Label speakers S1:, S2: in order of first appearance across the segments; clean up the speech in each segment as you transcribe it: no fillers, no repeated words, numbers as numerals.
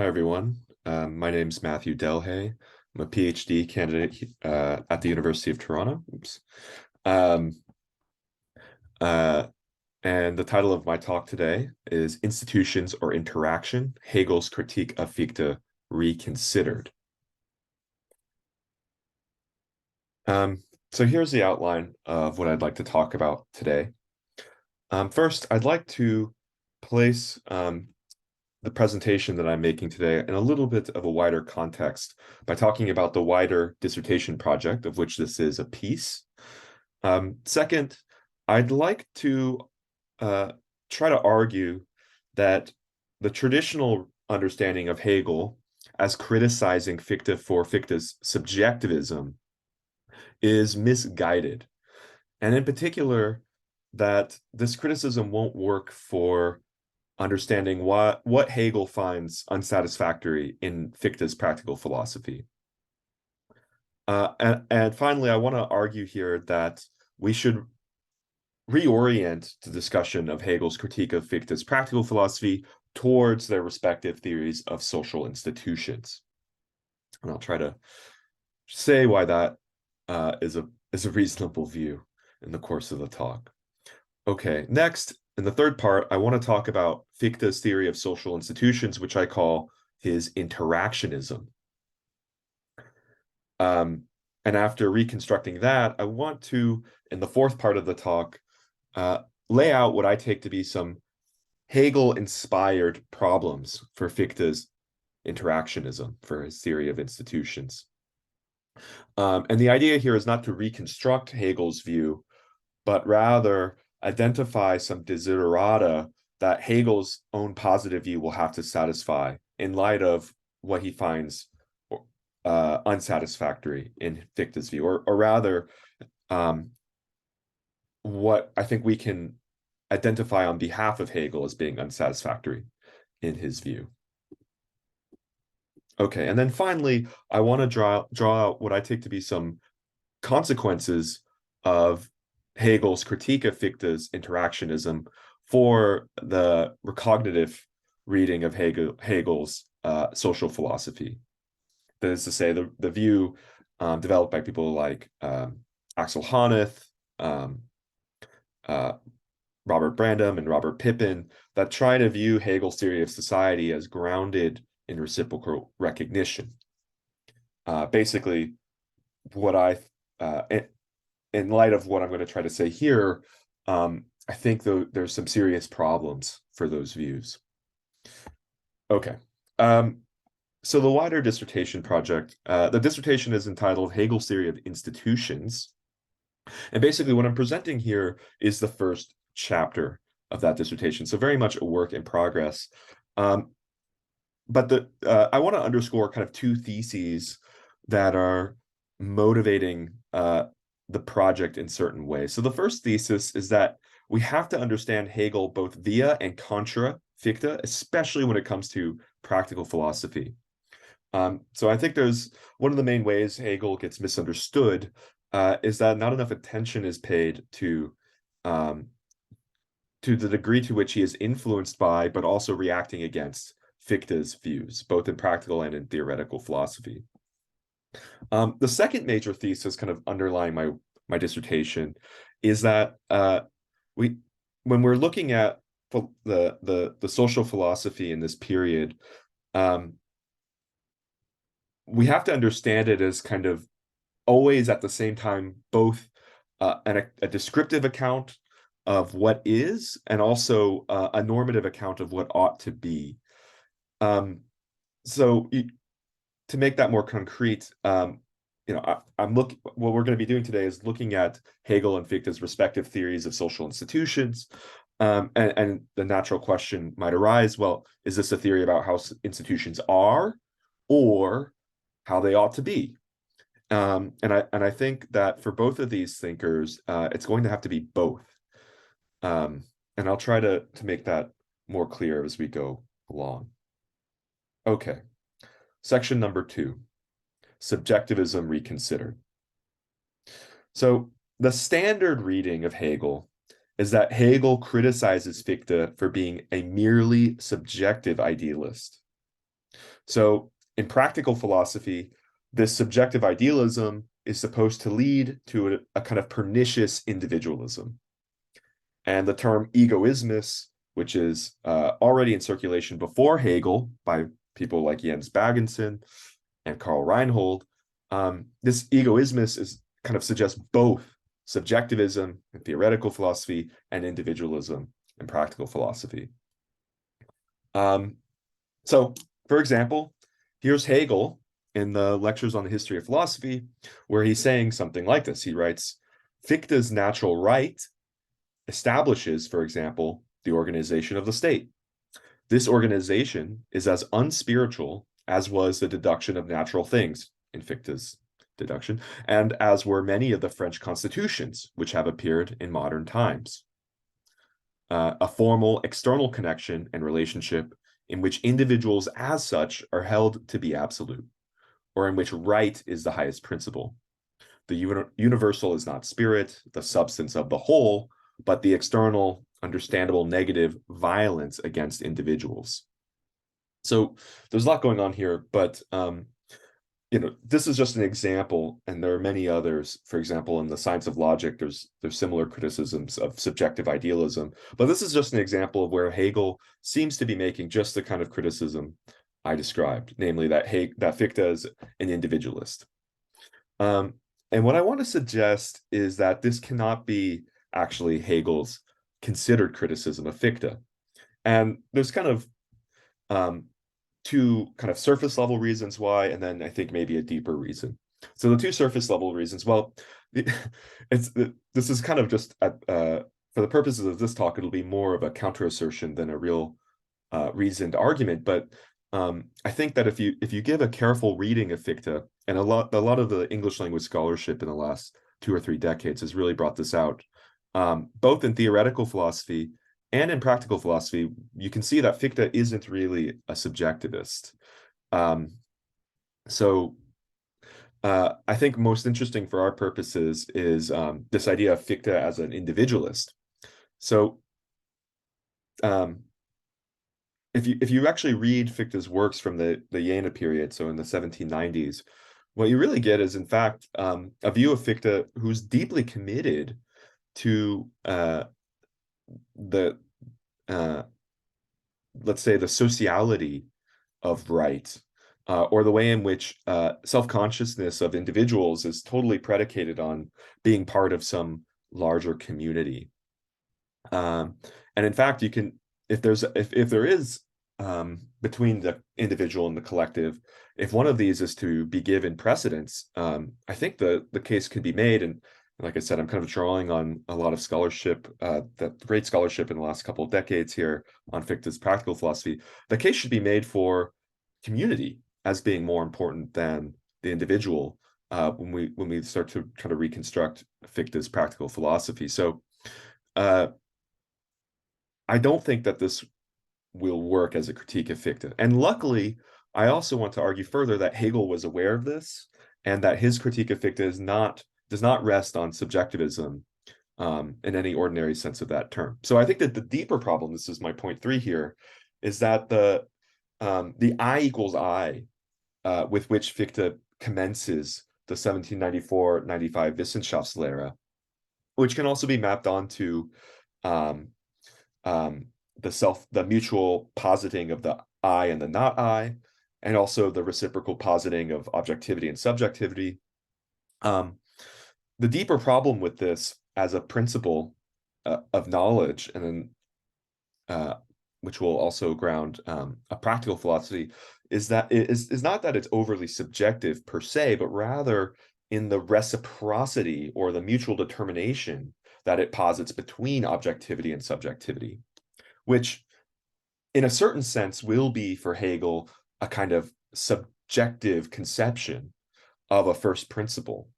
S1: Hi, everyone. My name's Matthew Delhey. I'm a PhD candidate at the University of Toronto. Oops. Um, uh, and the title of my talk today is Institutions or Interaction, Hegel's Critique of Fichte Reconsidered. So here's the outline of what I'd like to talk about today. First, I'd like to place the presentation that I'm making today in a little bit of a wider context by talking about the wider dissertation project, of which this is a piece. Second, I'd like to try to argue that the traditional understanding of Hegel as criticizing Fichte for Fichte's subjectivism is misguided. And in particular, that this criticism won't work for understanding what Hegel finds unsatisfactory in Fichte's practical philosophy. And finally, I want to argue here that we should reorient the discussion of Hegel's critique of Fichte's practical philosophy towards their respective theories of social institutions. And I'll try to say why that is a reasonable view in the course of the talk. Okay, next, in the third part, I want to talk about Fichte's theory of social institutions, which I call his interactionism. And after reconstructing that, I want to, in the fourth part of the talk, lay out what I take to be some Hegel-inspired problems for Fichte's interactionism, for his theory of institutions. And the idea here is not to reconstruct Hegel's view, but rather identify some desiderata that Hegel's own positive view will have to satisfy in light of what he finds unsatisfactory in Fichte's view, or rather, what I think we can identify on behalf of Hegel as being unsatisfactory in his view. Okay, and then finally, I want to draw out what I take to be some consequences of Hegel's critique of Fichte's interactionism for the recognitive reading of Hegel's social philosophy. That is to say, the view developed by people like Axel Honneth, Robert Brandom, and Robert Pippin that try to view Hegel's theory of society as grounded in reciprocal recognition. Basically, what in light of what I'm going to try to say here, I think there's some serious problems for those views. Okay. So the wider dissertation project, the dissertation is entitled Hegel's Theory of Institutions. And basically what I'm presenting here is the first chapter of that dissertation. So very much a work in progress. But I want to underscore kind of two theses that are motivating the project in certain ways. So the first thesis is that we have to understand Hegel both via and contra Fichte, especially when it comes to practical philosophy. So I think there's one of the main ways Hegel gets misunderstood is that not enough attention is paid to the degree to which he is influenced by, but also reacting against Fichte's views, both in practical and in theoretical philosophy. The second major thesis kind of underlying my dissertation is that when we're looking at the social philosophy in this period, we have to understand it as kind of always at the same time both a descriptive account of what is and also a normative account of what ought to be. So to make that more concrete, what we're going to be doing today is looking at Hegel and Fichte's respective theories of social institutions. And the natural question might arise, well, is this a theory about how institutions are or how they ought to be? And I think that for both of these thinkers, it's going to have to be both. And I'll try to make that more clear as we go along. Okay, section number 2, subjectivism reconsidered. So the standard reading of Hegel is that Hegel criticizes Fichte for being a merely subjective idealist. So in practical philosophy, this subjective idealism is supposed to lead to a kind of pernicious individualism. And the term egoismus, which is already in circulation before Hegel by people like Jens Bagenson and Karl Reinhold, this egoismus is kind of suggests both subjectivism in theoretical philosophy and individualism in practical philosophy. So, for example, here's Hegel in the Lectures on the History of Philosophy, where he's saying something like this. He writes, Fichte's natural right establishes, for example, the organization of the state. This organization is as unspiritual as was the deduction of natural things in Fichte's deduction, and as were many of the French constitutions which have appeared in modern times. A formal external connection and relationship in which individuals as such are held to be absolute, or in which right is the highest principle. The universal is not spirit, the substance of the whole, but the external, understandable negative violence against individuals. So there's a lot going on here, but this is just an example, and there are many others. For example, in the science of logic, there's similar criticisms of subjective idealism, but this is just an example of where Hegel seems to be making just the kind of criticism I described, namely that Fichte is an individualist. And what I want to suggest is that this cannot be actually Hegel's considered criticism of Fichte. And there's kind of two kind of surface level reasons why, and then I think maybe a deeper reason. So the two surface level reasons, well, this is kind of just for the purposes of this talk, it'll be more of a counter assertion than a real reasoned argument. But I think that if you give a careful reading of Fichte, and a lot of the English language scholarship in the last 2 or 3 decades has really brought this out, both in theoretical philosophy and in practical philosophy, you can see that Fichte isn't really a subjectivist. So I think most interesting for our purposes is this idea of Fichte as an individualist. So if you actually read Fichte's works from the Jena period, so in the 1790s, what you really get is, in fact, a view of Fichte who's deeply committed to the let's say the sociality of right, or the way in which self-consciousness of individuals is totally predicated on being part of some larger community. And in fact, you can, if there is between the individual and the collective, if one of these is to be given precedence, I think the case could be made. And like I said, I'm kind of drawing on a lot of scholarship, that great scholarship in the last couple of decades here on Fichte's practical philosophy. The case should be made for community as being more important than the individual when we start to try to reconstruct Fichte's practical philosophy. So I don't think that this will work as a critique of Fichte. And luckily, I also want to argue further that Hegel was aware of this, and that his critique of Fichte does not rest on subjectivism in any ordinary sense of that term. So I think that the deeper problem, this is my point 3 here, is that the I equals I with which Fichte commences the 1794-95 Wissenschaftslehre, which can also be mapped onto the mutual positing of the I and the not I, and also the reciprocal positing of objectivity and subjectivity. The deeper problem with this as a principle of knowledge, and then which will also ground a practical philosophy, is that it is not that it's overly subjective per se, but rather in the reciprocity or the mutual determination that it posits between objectivity and subjectivity, which in a certain sense will be for Hegel a kind of subjective conception of a first principle.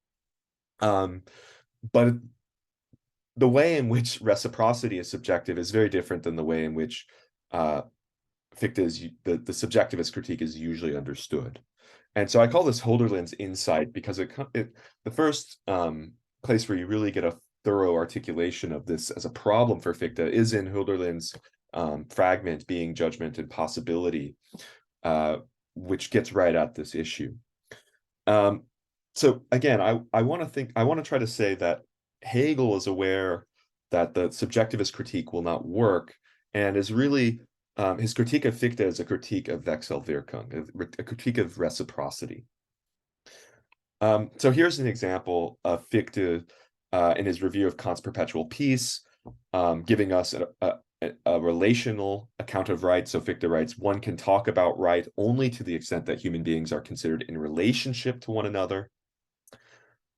S1: But the way in which reciprocity is subjective is very different than the way in which Fichte's the subjectivist critique is usually understood. And so I call this Hölderlin's insight, because the first place where you really get a thorough articulation of this as a problem for Fichte is in Hölderlin's fragment, Being, Judgment, and Possibility, which gets right at this issue. So again, I want to try to say that Hegel is aware that the subjectivist critique will not work, and is really his critique of Fichte is a critique of Wechselwirkung, a critique of reciprocity. So here's an example of Fichte in his review of Kant's Perpetual Peace, giving us a relational account of right. So Fichte writes, one can talk about right only to the extent that human beings are considered in relationship to one another.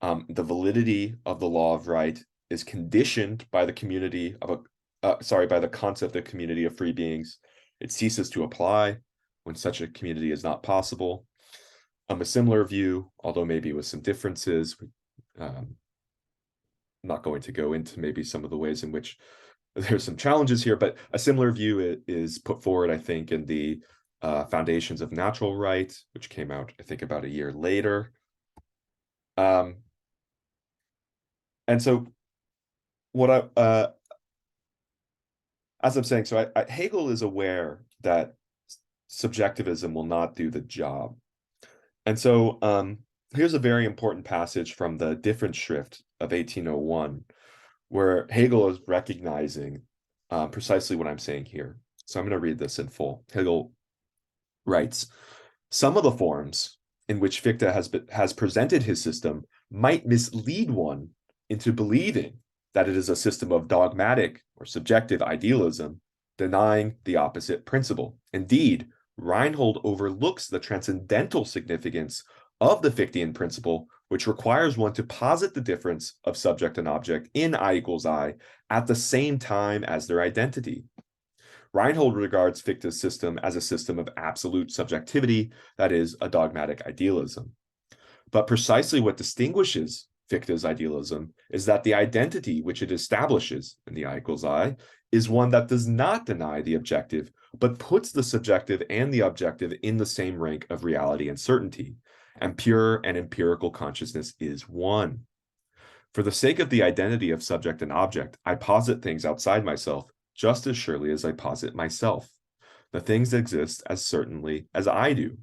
S1: The validity of the law of right is conditioned by the community of by the concept of community of free beings. It ceases to apply when such a community is not possible. A similar view, although maybe with some differences, I'm not going to go into maybe some of the ways in which there's some challenges here, but a similar view is put forward, I think, in the Foundations of Natural Right, which came out, I think, about a year later. And so what as I'm saying, so Hegel is aware that subjectivism will not do the job. And so here's a very important passage from the Differenzschrift of 1801, where Hegel is recognizing precisely what I'm saying here. So I'm going to read this in full. Hegel writes, some of the forms in which Fichte has presented his system might mislead one into believing that it is a system of dogmatic or subjective idealism, denying the opposite principle. Indeed, Reinhold overlooks the transcendental significance of the Fichtean principle, which requires one to posit the difference of subject and object in I equals I at the same time as their identity. Reinhold regards Fichte's system as a system of absolute subjectivity, that is, a dogmatic idealism. But precisely what distinguishes Fichte's idealism is that the identity which it establishes in the I equals I is one that does not deny the objective, but puts the subjective and the objective in the same rank of reality and certainty, and pure and empirical consciousness is one. For the sake of the identity of subject and object, I posit things outside myself just as surely as I posit myself. The things exist as certainly as I do.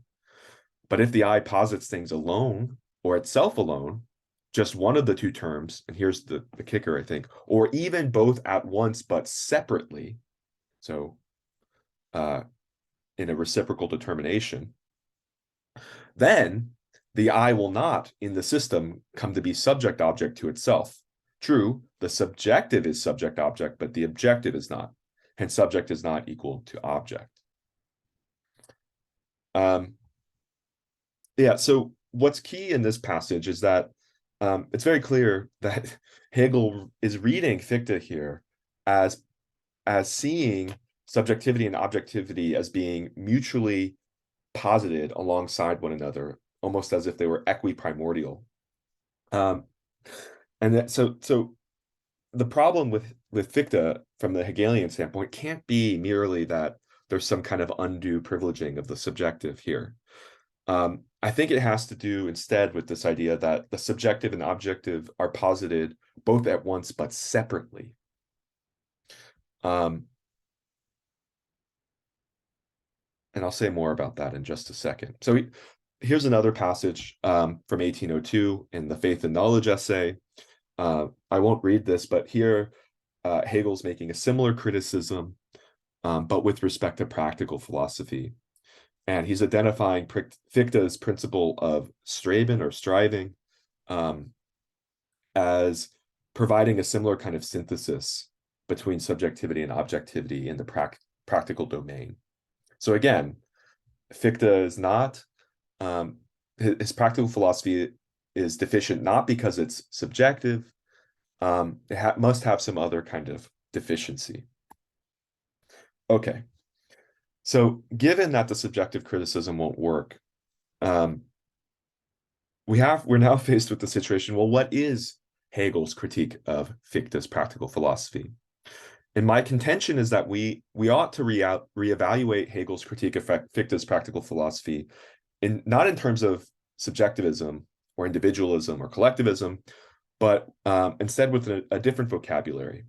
S1: But if the I posits things alone or itself alone, just one of the two terms, and here's the kicker, I think, or even both at once but separately, so in a reciprocal determination, then the I will not in the system come to be subject-object to itself. True, the subjective is subject-object, but the objective is not. Hence, subject is not equal to object. Yeah, so what's key in this passage is that it's very clear that Hegel is reading Fichte here as seeing subjectivity and objectivity as being mutually posited alongside one another, almost as if they were equiprimordial. And so the problem with Fichte from the Hegelian standpoint can't be merely that there's some kind of undue privileging of the subjective here. I think it has to do instead with this idea that the subjective and objective are posited both at once but separately. And I'll say more about that in just a second. So here's another passage from 1802 in the Faith and Knowledge essay. I won't read this, but here Hegel's making a similar criticism, but with respect to practical philosophy. And he's identifying Fichte's principle of streben or striving as providing a similar kind of synthesis between subjectivity and objectivity in the practical domain. So again, Fichte is not, his practical philosophy is deficient not because it's subjective, it must have some other kind of deficiency. Okay. So given that the subjective criticism won't work, we're now faced with the situation, well, what is Hegel's critique of Fichte's practical philosophy? And my contention is that we ought to reevaluate Hegel's critique of Fichte's practical philosophy not in terms of subjectivism or individualism or collectivism, but instead with a different vocabulary.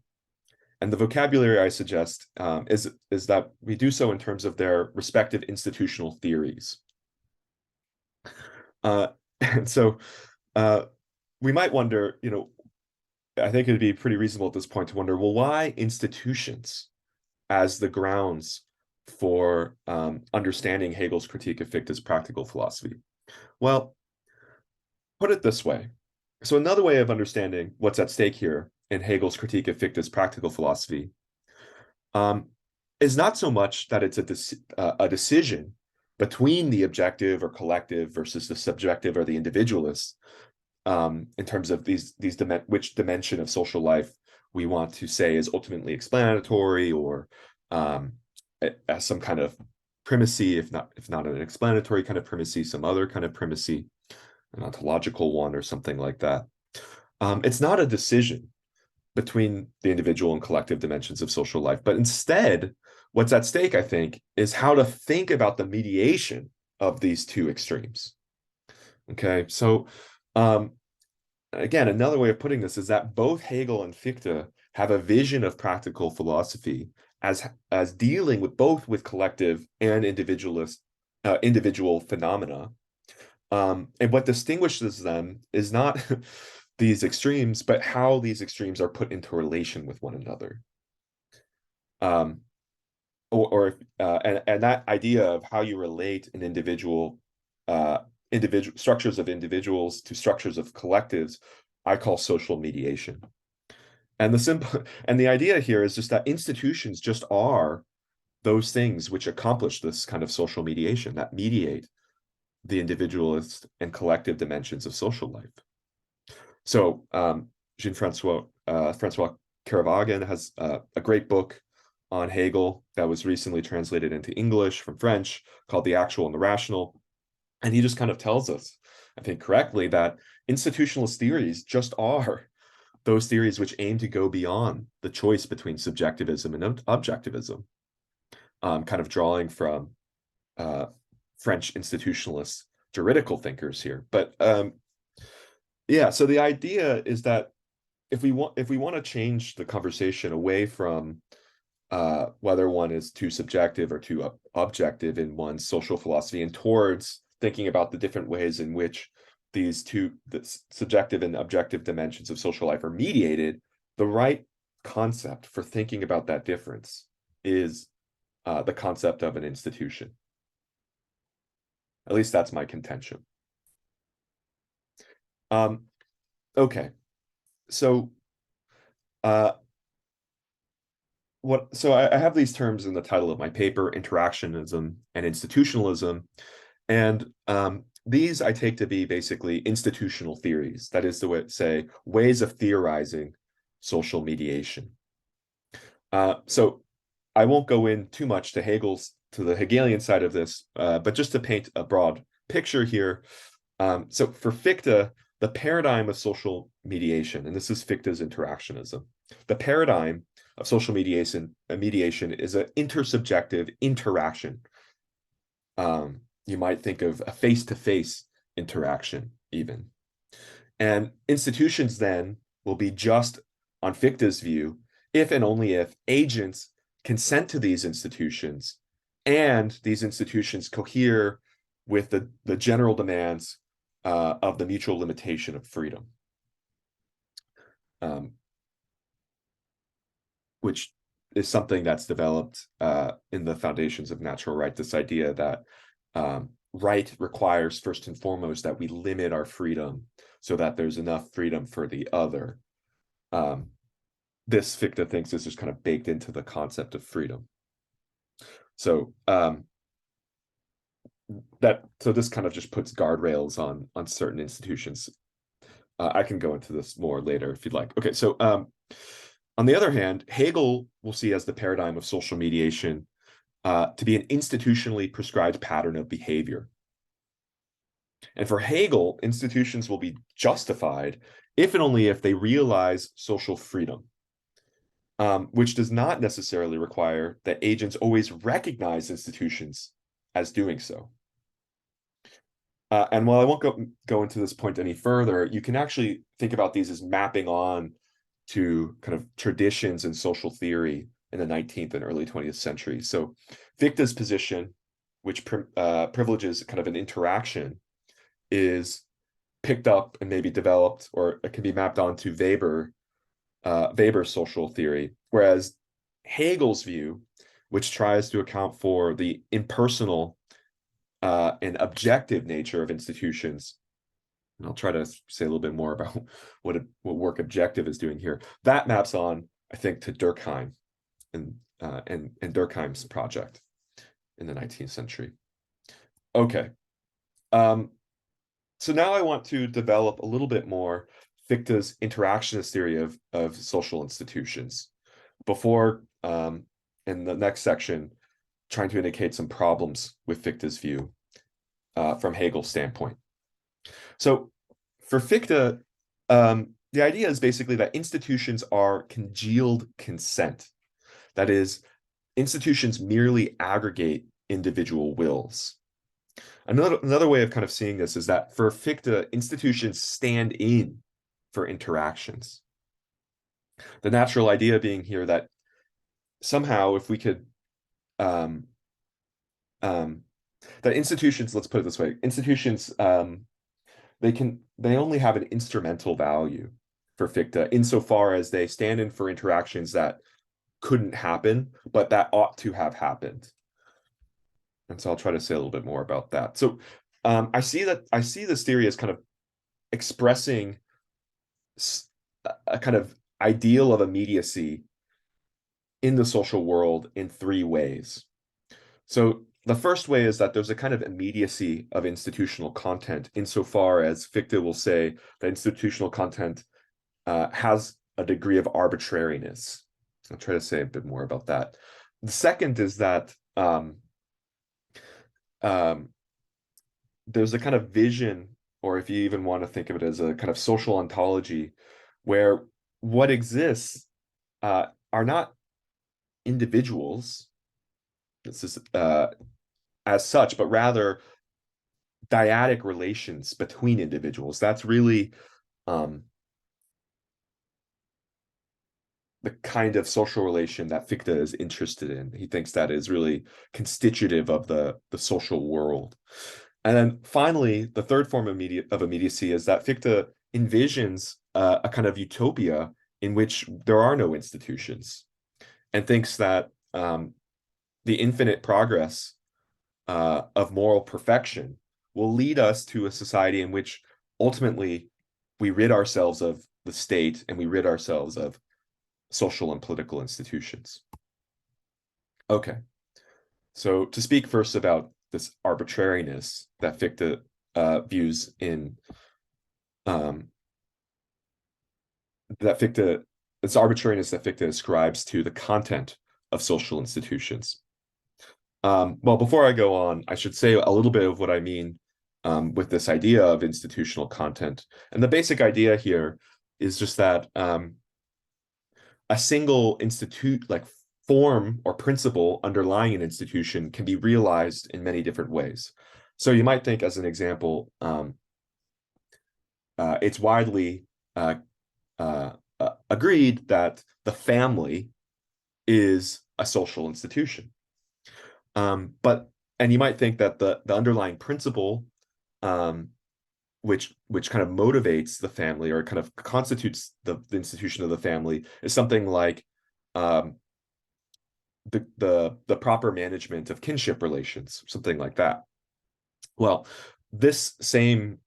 S1: And the vocabulary I suggest is that we do so in terms of their respective institutional theories. Uh, and so we might wonder, I think it'd be pretty reasonable at this point to wonder, well, why institutions as the grounds for understanding Hegel's critique of Fichte's practical philosophy? Well, put it this way. So another way of understanding what's at stake here in Hegel's critique of Fichte's practical philosophy um, is not so much that it's a decision between the objective or collective versus the subjective or the individualist, in terms of which dimension of social life we want to say is ultimately explanatory, or as some kind of primacy, if not an explanatory kind of primacy, some other kind of primacy, an ontological one or something like that. It's not a decision between the individual and collective dimensions of social life, but instead, what's at stake, I think, is how to think about the mediation of these two extremes. Okay, so again, another way of putting this is that both Hegel and Fichte have a vision of practical philosophy as dealing with both with collective and individual phenomena. And what distinguishes them is not these extremes, but how these extremes are put into relation with one another. And that idea of how you relate an individual structures of individuals to structures of collectives, I call social mediation. And the idea here is just that institutions just are those things which accomplish this kind of social mediation, that mediate the individualist and collective dimensions of social life. So Jean-Francois Caravagin has a great book on Hegel that was recently translated into English from French, called The Actual and the Rational. And he just kind of tells us, I think correctly, that institutionalist theories just are those theories which aim to go beyond the choice between subjectivism and objectivism, kind of drawing from French institutionalist juridical thinkers here. But yeah, so the idea is that if we want to change the conversation away from whether one is too subjective or too objective in one's social philosophy, and towards thinking about the different ways in which the subjective and objective dimensions of social life are mediated, the right concept for thinking about that difference is the concept of an institution. At least that's my contention. Okay, so I have these terms in the title of my paper: interactionism and institutionalism, and these I take to be basically institutional theories. That is to say, ways of theorizing social mediation. So I won't go in too much to the Hegelian side of this, but just to paint a broad picture here. So for Fichte, the paradigm of social mediation, and this is Fichte's interactionism, the paradigm of social mediation is an intersubjective interaction. You might think of a face-to-face interaction even. And institutions then will be just, on Fichte's view, if and only if agents consent to these institutions and these institutions cohere with the general demands of the mutual limitation of freedom, which is something that's developed in the foundations of natural right, this idea that right requires first and foremost that we limit our freedom so that there's enough freedom for the other. This Fichte thinks is just kind of baked into the concept of freedom. So this kind of just puts guardrails on certain institutions. I can go into this more later if you'd like. Okay, so on the other hand, Hegel will see as the paradigm of social mediation to be an institutionally prescribed pattern of behavior. And for Hegel, institutions will be justified if and only if they realize social freedom, which does not necessarily require that agents always recognize institutions as doing so. And while I won't go into this point any further, you can actually think about these as mapping on to kind of traditions in social theory in the 19th and early 20th century. So Fichte's position, which privileges kind of an interaction, is picked up and maybe developed, or it can be mapped onto Weber's social theory, whereas Hegel's view, which tries to account for the impersonal and objective nature of institutions, and I'll try to say a little bit more about what work objective is doing here. That maps on, I think, to Durkheim and Durkheim's project in the 19th century. Okay. So now I want to develop a little bit more Fichte's interactionist theory of social institutions before, in the next section, trying to indicate some problems with Fichte's view from Hegel's standpoint. So for Fichte, the idea is basically that institutions are congealed consent. That is, institutions merely aggregate individual wills. Another way of kind of seeing this is that for Fichte, institutions stand in for interactions. The natural idea being here that somehow if we could, that institutions, let's put it this way, institutions, they only have an instrumental value for Fichte insofar as they stand in for interactions that couldn't happen, but that ought to have happened. And so I'll try to say a little bit more about that. So I see this theory as kind of expressing a kind of ideal of immediacy in the social world in three ways. So the first way is that there's a kind of immediacy of institutional content insofar as Fichte will say that institutional content has a degree of arbitrariness. I'll try to say a bit more about that. The second is that there's a kind of vision, or if you even want to think of it as a kind of social ontology, where what exists are not individuals, this is as such, but rather dyadic relations between individuals. That's really the kind of social relation that Fichte is interested in. He thinks that is really constitutive of the social world. And then finally, the third form of immediacy is that Fichte envisions a kind of utopia in which there are no institutions, and thinks that the infinite progress of moral perfection will lead us to a society in which ultimately we rid ourselves of the state and we rid ourselves of social and political institutions. Okay, so to speak first about this arbitrariness that Fichte views in this arbitrariness that Fichte ascribes to the content of social institutions. Well, before I go on, I should say a little bit of what I mean with this idea of institutional content. And the basic idea here is just that a single like form or principle underlying an institution can be realized in many different ways. So you might think, as an example, it's widely agreed that the family is a social institution. And you might think that the underlying principle, which kind of motivates the family or kind of constitutes the institution of the family, is something like the proper management of kinship relations, something like that. Well, this same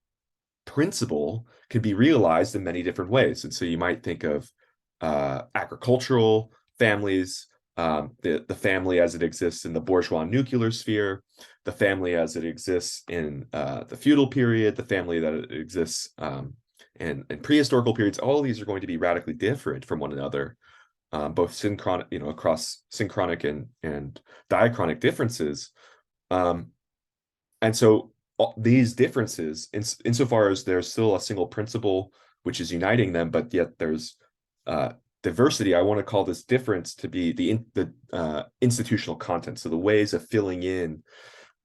S1: principle can be realized in many different ways. And so you might think of agricultural families, the family as it exists in the bourgeois nuclear sphere, the family as it exists in the feudal period, the family that it exists in prehistorical periods. All of these are going to be radically different from one another, both synchronic, across synchronic and diachronic differences. And so these differences, insofar as there's still a single principle which is uniting them, but yet there's diversity, I want to call this difference to be the institutional content, so the ways of filling in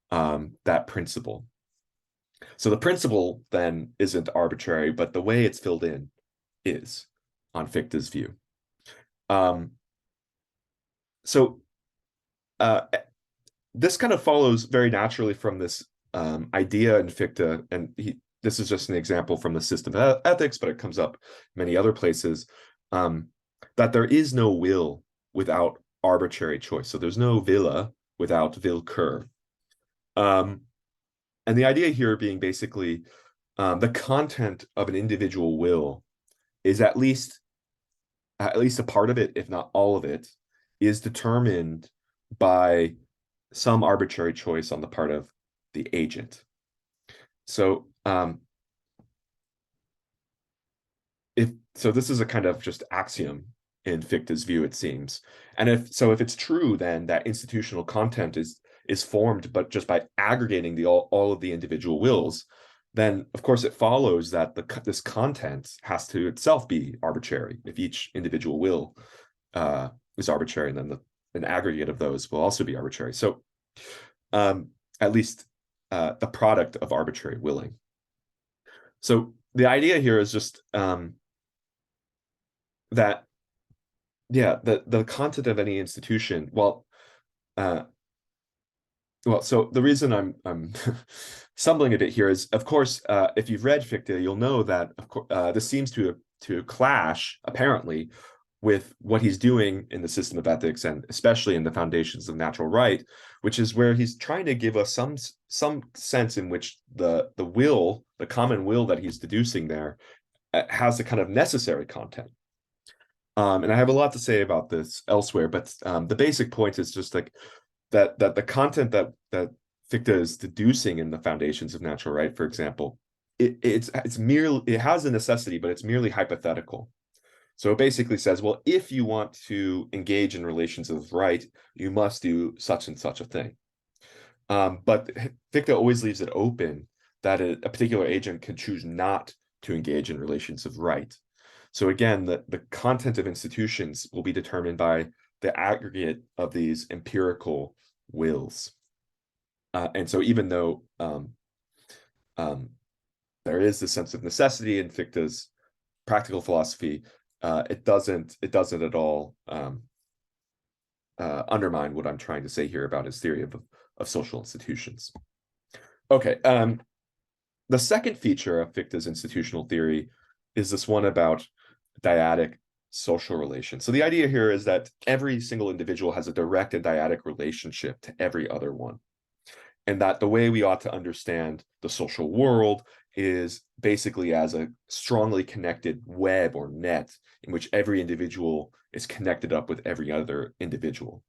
S1: that principle. So the principle then isn't arbitrary, but the way it's filled in is, on Fichte's view. So this kind of follows very naturally from this idea in Fichte, and this is just an example from the system of ethics, but it comes up many other places, that there is no will without arbitrary choice. So there's no Wille without Willkür. And the idea here being basically the content of an individual will is at least a part of it, if not all of it, is determined by some arbitrary choice on the part of the agent. So this is a kind of just axiom in Fichte's view, it seems. And if it's true, then that institutional content is formed but just by aggregating all of the individual wills, then of course it follows that this content has to itself be arbitrary. If each individual will is arbitrary, and then an aggregate of those will also be arbitrary. So at least the product of arbitrary willing. So the idea here is just that, yeah, the content of any institution, so the reason I'm stumbling a bit here is, of course, if you've read Fichte, you'll know that, of course, this seems to clash, apparently, with what he's doing in the system of ethics, and especially in the foundations of natural right, which is where he's trying to give us some sense in which the common will that he's deducing there has a kind of necessary content. And I have a lot to say about this elsewhere, but the basic point is just like that the content that Fichte is deducing in the foundations of natural right, for example, it has a necessity, but it's merely hypothetical. So it basically says, well, if you want to engage in relations of right, you must do such and such a thing. But Fichte always leaves it open that a particular agent can choose not to engage in relations of right. So again, the content of institutions will be determined by the aggregate of these empirical wills. And so even though there is this sense of necessity in Fichte's practical philosophy, it doesn't at all undermine what I'm trying to say here about his theory of social institutions. Okay, the second feature of Fichte's institutional theory is this one about dyadic social relations. So the idea here is that every single individual has a direct and dyadic relationship to every other one, and that the way we ought to understand the social world is basically as a strongly connected web or net in which every individual is connected up with every other individual.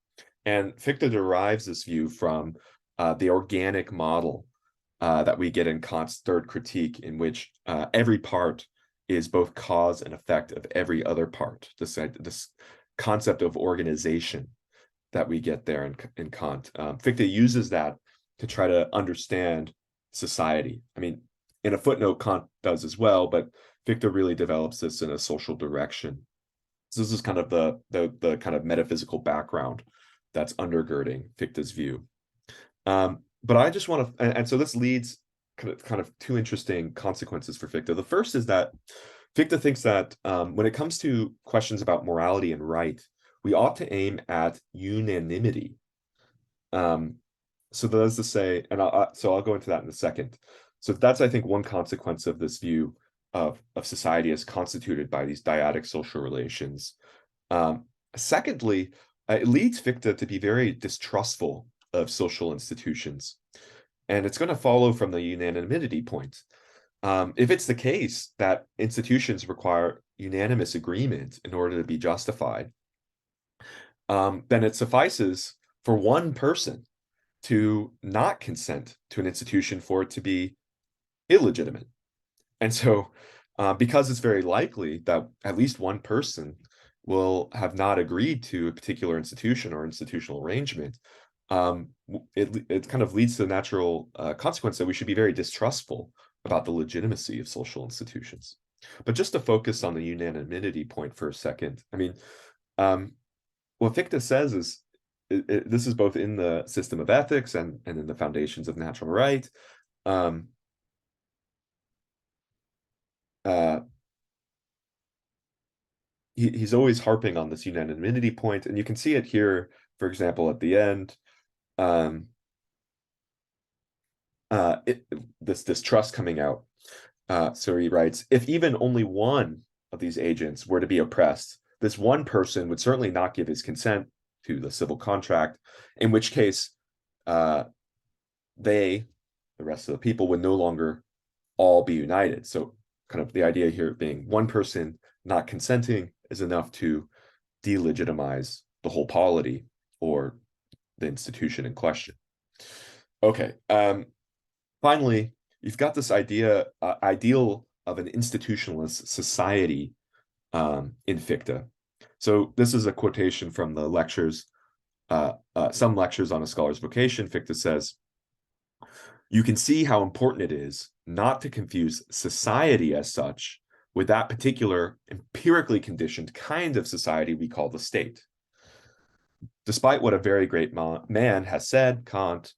S1: And Fichte derives this view from the organic model that we get in Kant's third critique, in which every part is both cause and effect of every other part. This concept of organization that we get there in Kant. Fichte uses that to try to understand society. I mean, in a footnote, Kant does as well, but Fichte really develops this in a social direction. So this is kind of the kind of metaphysical background that's undergirding Fichte's view. But I just want to, and so this leads kind of two interesting consequences for Fichte. The first is that Fichte thinks that when it comes to questions about morality and right, we ought to aim at unanimity. So that is to say, and I'll go into that in a second. So that's, I think, one consequence of this view of society as constituted by these dyadic social relations. Secondly, it leads Fichte to be very distrustful of social institutions. And it's going to follow from the unanimity point. If it's the case that institutions require unanimous agreement in order to be justified, then it suffices for one person to not consent to an institution for it to be illegitimate. And so, because it's very likely that at least one person will have not agreed to a particular institution or institutional arrangement, it kind of leads to the natural consequence that we should be very distrustful about the legitimacy of social institutions. But just to focus on the unanimity point for a second, I mean, what Fichte says is, this is both in the system of ethics and in the foundations of natural right. He's always harping on this unanimity point, and you can see it here, for example, at the end. This distrust coming out. So he writes, if even only one of these agents were to be oppressed, this one person would certainly not give his consent to the civil contract, in which case they, the rest of the people, would no longer all be united. So kind of the idea here being one person not consenting is enough to delegitimize the whole polity or the institution in question. Okay. Finally, you've got this ideal of an institutionalist society in Fichte. So this is a quotation from the lectures, some lectures on a scholar's vocation. Fichte says, you can see how important it is not to confuse society as such with that particular empirically conditioned kind of society we call the state. Despite what a very great man has said, Kant,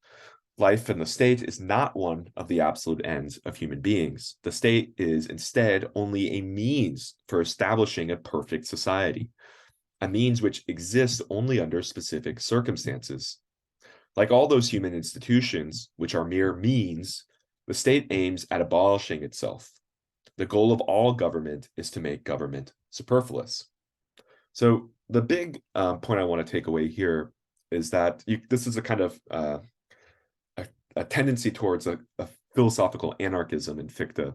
S1: life in the state is not one of the absolute ends of human beings. The state is instead only a means for establishing a perfect society, a means which exists only under specific circumstances. Like all those human institutions, which are mere means, the state aims at abolishing itself. The goal of all government is to make government superfluous. So the big point I want to take away here is that this is a kind of a tendency towards a philosophical anarchism in Fichte.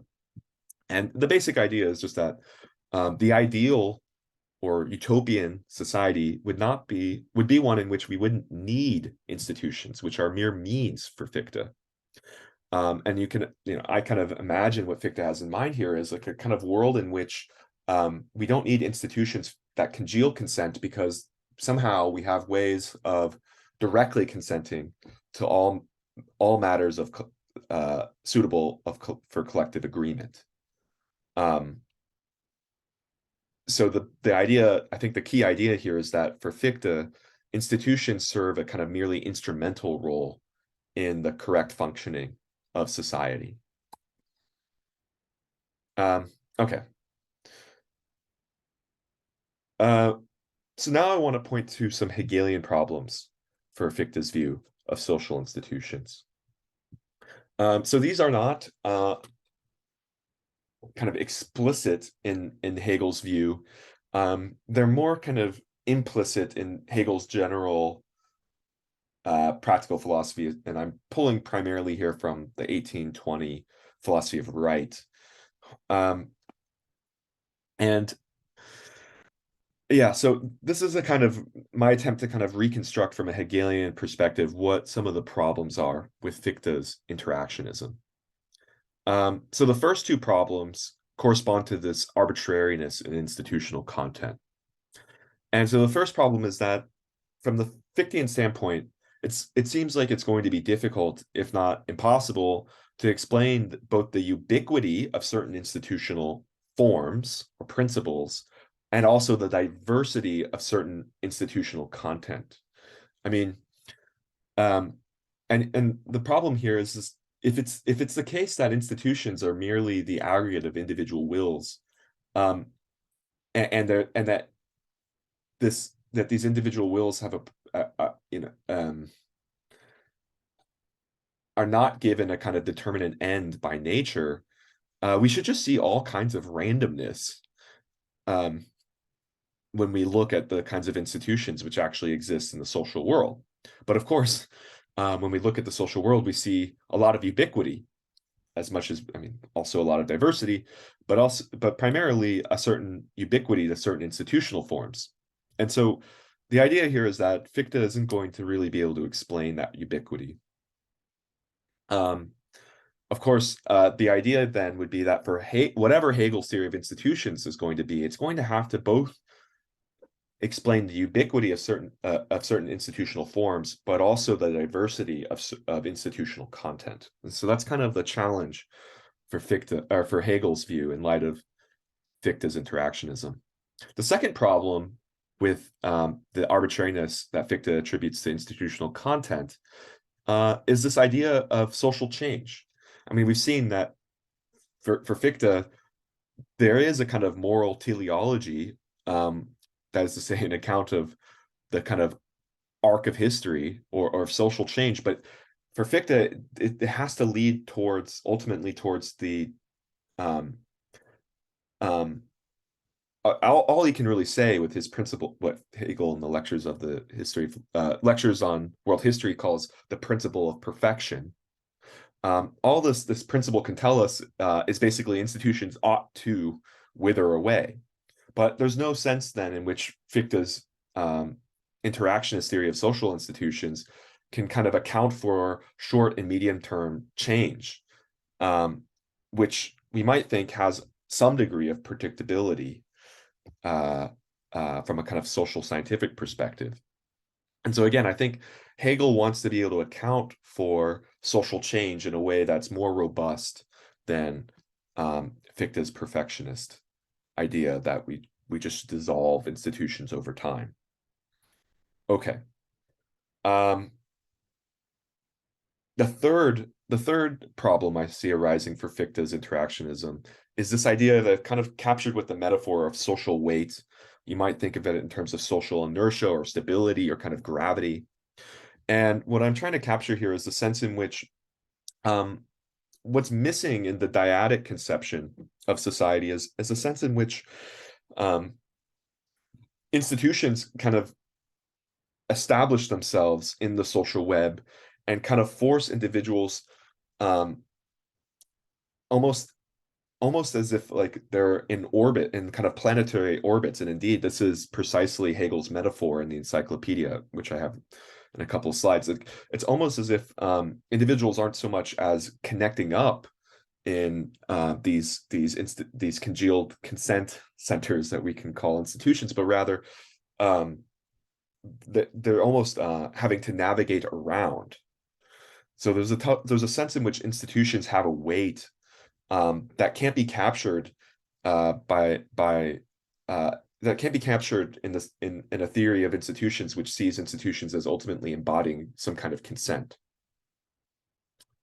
S1: And the basic idea is just that the ideal or utopian society would be one in which we wouldn't need institutions, which are mere means for Fichte. And I kind of imagine what Fichte has in mind here is like a kind of world in which we don't need institutions that congeal consent because somehow we have ways of directly consenting to all matters of suitable for collective agreement. So the idea, I think the key idea here is that for Fichte, institutions serve a kind of merely instrumental role in the correct functioning of society. Okay. So now I want to point to some Hegelian problems for Fichte's view of social institutions. So these are not kind of explicit in Hegel's view. They're more kind of implicit in Hegel's general practical philosophy, and I'm pulling primarily here from the 1820 philosophy of right. And yeah, so this is a kind of my attempt to kind of reconstruct from a Hegelian perspective what some of the problems are with Fichte's interactionism. So the first two problems correspond to this arbitrariness in institutional content. And so the first problem is that from the Fichtean standpoint, it seems like it's going to be difficult, if not impossible, to explain both the ubiquity of certain institutional forms or principles and also the diversity of certain institutional content. I mean, and the problem here is this, if it's the case that institutions are merely the aggregate of individual wills, and that these individual wills have are not given a kind of determinate end by nature, we should just see all kinds of randomness when we look at the kinds of institutions which actually exist in the social world. But of course, when we look at the social world, we see a lot of ubiquity, as much as, I mean, also a lot of diversity, but primarily a certain ubiquity to certain institutional forms. And so the idea here is that Fichte isn't going to really be able to explain that ubiquity. Of course, the idea then would be that for whatever Hegel's theory of institutions is going to be, it's going to have to both explain the ubiquity of certain institutional forms, but also the diversity of institutional content. And so that's kind of the challenge for Fichte, or for Hegel's view in light of Fichte's interactionism. The second problem with the arbitrariness that Fichte attributes to institutional content is this idea of social change. I mean, we've seen that for Fichte, there is a kind of moral teleology, that is to say, an account of the kind of arc of history or of social change. But for Fichte, it has to lead ultimately towards the um, um, all he can really say with his principle, what Hegel in the lectures of the history, lectures on world history calls the principle of perfection. All this principle can tell us is basically institutions ought to wither away. But there's no sense then in which Fichte's interactionist theory of social institutions can kind of account for short and medium term change, which we might think has some degree of predictability from a kind of social scientific perspective. And so again, I think Hegel wants to be able to account for social change in a way that's more robust than Fichte's perfectionist idea that we just dissolve institutions over time. Okay. The third problem I see arising for Fichte's interactionism is this idea that kind of captured with the metaphor of social weight. You might think of it in terms of social inertia or stability or kind of gravity. And what I'm trying to capture here is the sense in which what's missing in the dyadic conception of society is a sense in which institutions kind of establish themselves in the social web and kind of force individuals almost as if like they're in orbit, in kind of planetary orbits. And indeed, this is precisely Hegel's metaphor in the encyclopedia, which I have in a couple of slides. It's almost as if individuals aren't so much as connecting up in these congealed consent centers that we can call institutions, but rather they're almost having to navigate around. So there's a sense in which institutions have a weight that can't be captured that can't be captured in this in a theory of institutions which sees institutions as ultimately embodying some kind of consent.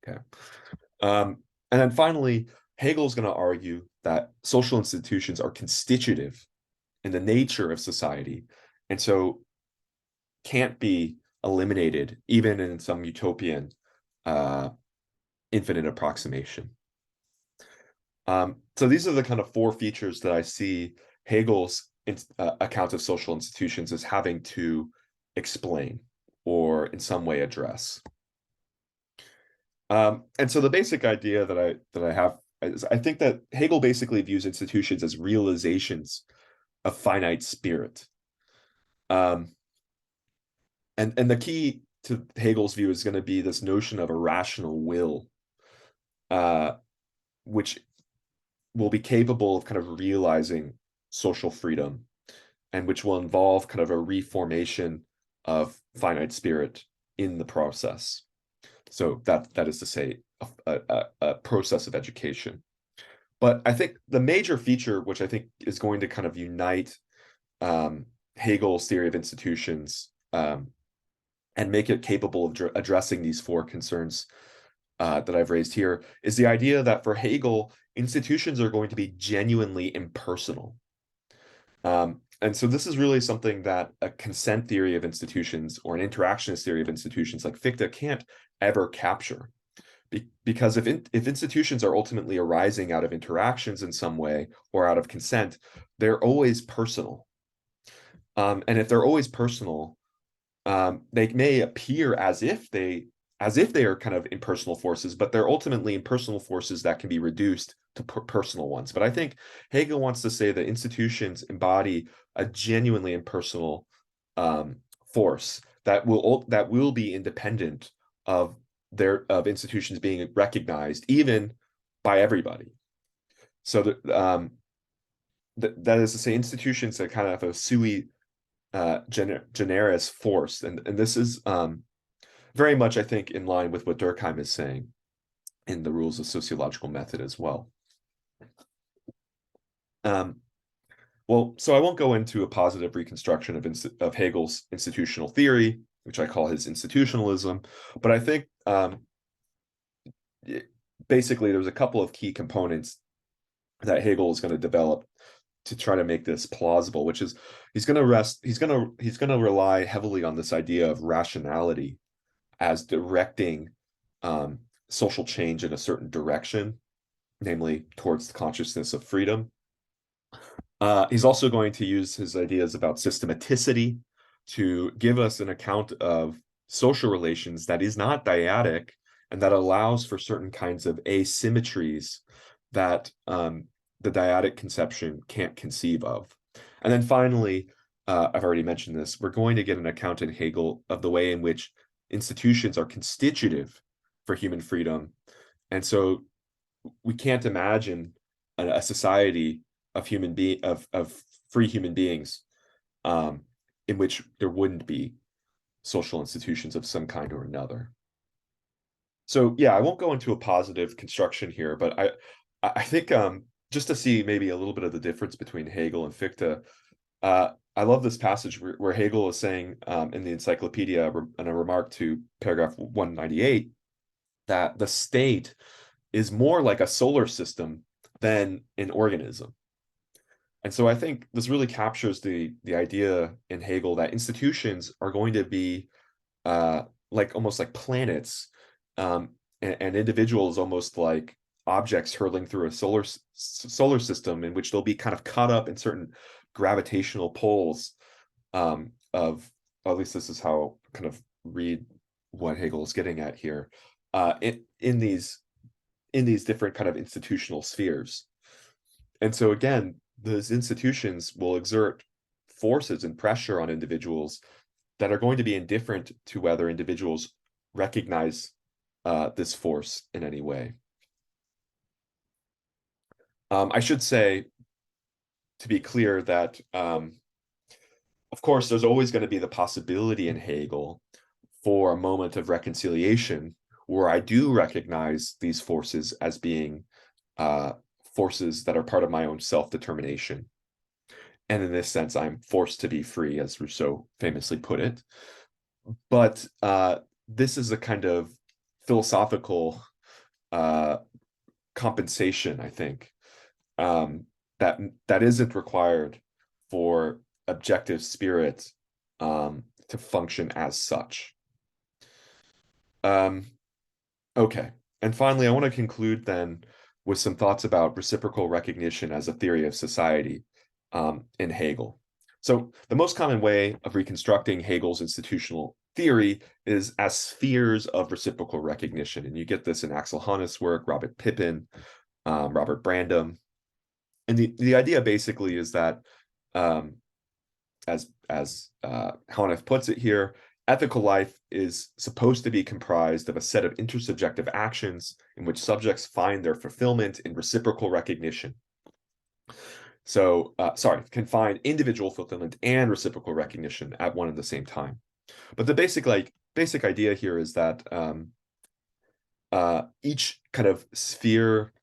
S1: Okay. And then finally, Hegel's going to argue that social institutions are constitutive in the nature of society, and so can't be eliminated even in some utopian infinite approximation. So these are the kind of four features that I see Hegel's account of social institutions as having to explain or in some way address. And so the basic idea that I have is I think that Hegel basically views institutions as realizations of finite spirit. And the key to Hegel's view is going to be this notion of a rational will, which will be capable of kind of realizing social freedom, and which will involve kind of a reformation of finite spirit in the process. So that is to say, a process of education. But I think the major feature, which I think is going to kind of unite Hegel's theory of institutions and make it capable of addressing these four concerns that I've raised here, is the idea that for Hegel, institutions are going to be genuinely impersonal. And so this is really something that a consent theory of institutions or an interactionist theory of institutions like Fichte can't ever capture. Because if institutions are ultimately arising out of interactions in some way or out of consent, they're always personal. And if they're always personal, they may appear as if they are kind of impersonal forces, but they're ultimately impersonal forces that can be reduced to personal ones. But I think Hegel wants to say that institutions embody a genuinely impersonal force that will be independent of institutions being recognized even by everybody. So that is to say, institutions are kind of a sui generis force, and this is very much, I think, in line with what Durkheim is saying in the rules of sociological method as well. Well, so I won't go into a positive reconstruction of Hegel's institutional theory, which I call his institutionalism, but I think basically there's a couple of key components that Hegel is going to develop to try to make this plausible, which is he's going to rely heavily on this idea of rationality as directing social change in a certain direction. namely towards the consciousness of freedom. He's also going to use his ideas about systematicity to give us an account of social relations that is not dyadic and that allows for certain kinds of asymmetries that the dyadic conception can't conceive of. And then finally, I've already mentioned this, we're going to get an account in Hegel of the way in which institutions are constitutive for human freedom. And so we can't imagine a society of free human beings in which there wouldn't be social institutions of some kind or another. So yeah, I won't go into a positive construction here, but I think just to see maybe a little bit of the difference between Hegel and Fichte, I love this passage where Hegel is saying in the Encyclopedia in a remark to paragraph 198 that the state is more like a solar system than an organism. And so I think this really captures the idea in Hegel that institutions are going to be like almost like planets, and individuals almost like objects hurtling through a solar system in which they'll be kind of caught up in certain gravitational poles of, at least this is how I kind of read what Hegel is getting at here, in these different kind of institutional spheres. And so again, those institutions will exert forces and pressure on individuals that are going to be indifferent to whether individuals recognize this force in any way. I should say, to be clear, that of course, there's always going to be the possibility in Hegel for a moment of reconciliation where I do recognize these forces as being forces that are part of my own self-determination. And in this sense, I'm forced to be free, as Rousseau famously put it. But this is a kind of philosophical compensation, I think, that isn't required for objective spirit to function as such. Okay, and finally, I want to conclude then with some thoughts about reciprocal recognition as a theory of society in Hegel. So the most common way of reconstructing Hegel's institutional theory is as spheres of reciprocal recognition. And you get this in Axel Honneth's work, Robert Pippin, Robert Brandom. And the idea basically is that, as Honneth puts it here, ethical life is supposed to be comprised of a set of intersubjective actions in which subjects find their fulfillment in reciprocal recognition. So, can find individual fulfillment and reciprocal recognition at one and the same time. But the basic idea here is that each kind of sphere,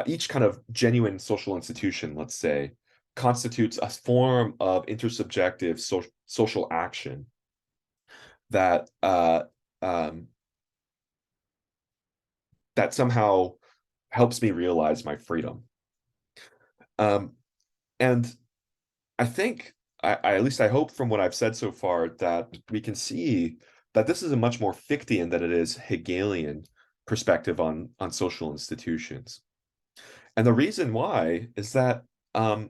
S1: each kind of genuine social institution, let's say, constitutes a form of intersubjective social action that that somehow helps me realize my freedom. And I think, at least I hope from what I've said so far, that we can see that this is a much more Fichtean than it is Hegelian perspective on social institutions. And the reason why is that the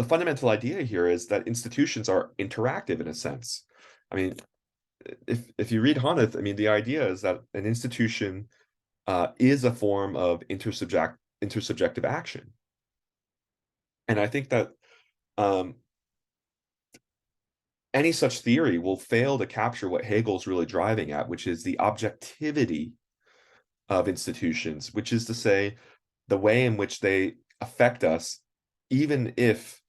S1: fundamental idea here is that institutions are interactive in a sense. I mean, if you read Honneth, I mean, the idea is that an institution is a form of intersubjective action. And I think that any such theory will fail to capture what Hegel's really driving at, which is the objectivity of institutions, which is to say, the way in which they affect us, even if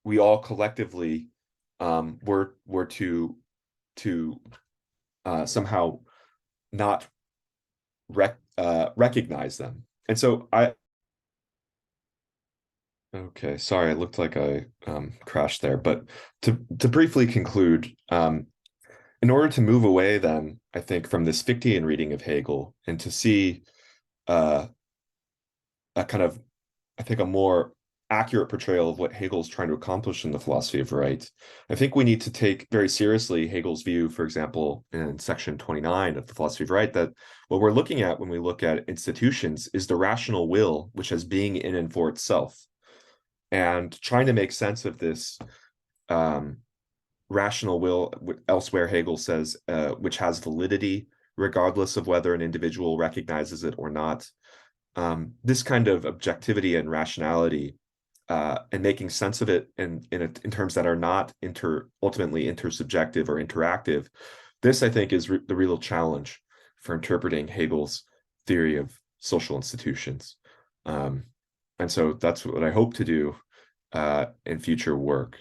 S1: we all collectively were to somehow not recognize them. And so okay, sorry, it looked like I crashed there. But to briefly conclude, in order to move away then, I think, from this Fichtean reading of Hegel and to see a kind of, I think, a more accurate portrayal of what Hegel's trying to accomplish in the philosophy of right. I think we need to take very seriously Hegel's view, for example, in section 29 of the philosophy of right, that what we're looking at when we look at institutions is the rational will, which has being in and for itself. And trying to make sense of this rational will, elsewhere Hegel says, which has validity, regardless of whether an individual recognizes it or not. This kind of objectivity and rationality, and making sense of it in terms that are not ultimately intersubjective or interactive. This, I think, is the real challenge for interpreting Hegel's theory of social institutions. And so that's what I hope to do in future work.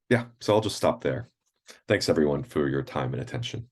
S1: Yeah, so I'll just stop there. Thanks everyone for your time and attention.